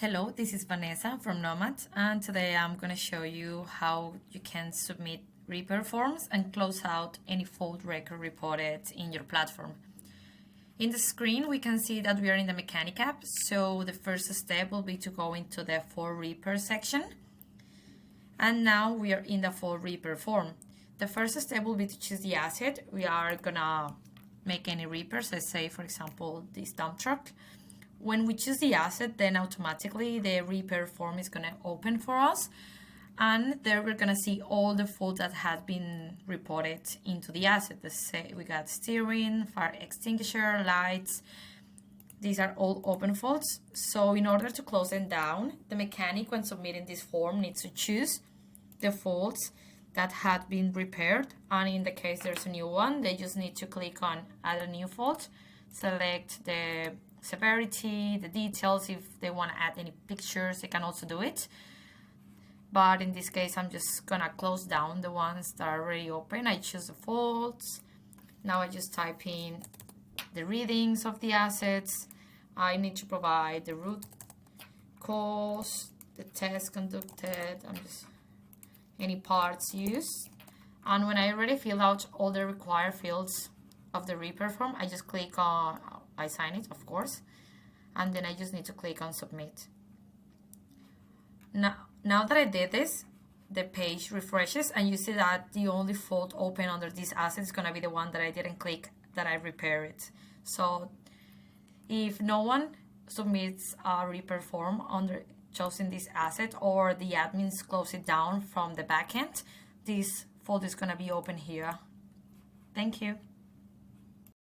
Hello, this is Vanessa from Nomad, and today I'm going to show you how you can submit repair forms and close out any fault record reported in your platform. In the screen, we can see that we are in the mechanic app, so the first step will be to go into the fault repair section. And now we are in the fault repair form. The first step will be to choose the asset. We are going to make any repairs, let's say, for example, this dump truck. When we choose the asset, then automatically the repair form is going to open for us. And there we're going to see all the faults that have been reported into the asset. Let's say we got steering, fire extinguisher, lights. These are all open faults. So in order to close them down, the mechanic, when submitting this form, needs to choose the faults that had been repaired. And in the case there's a new one, they just need to click on add a new fault, select the severity, the details. If they want to add any pictures, they can also do it. But in this case, I'm just gonna close down the ones that are already open. I choose the faults. Now I just type in the readings of the assets. I need to provide the root cause, the test conducted, any parts used. And when I already fill out all the required fields of the repair form, I just click on, I sign it, of course, and then I just need to click on submit. Now that I did this, the page refreshes and you see that the only fault open under this asset is going to be the one that I didn't click, that I repair it. So if no one submits a repair form under choosing this asset, or the admins close it down from the backend, this fault is going to be open here. Thank you.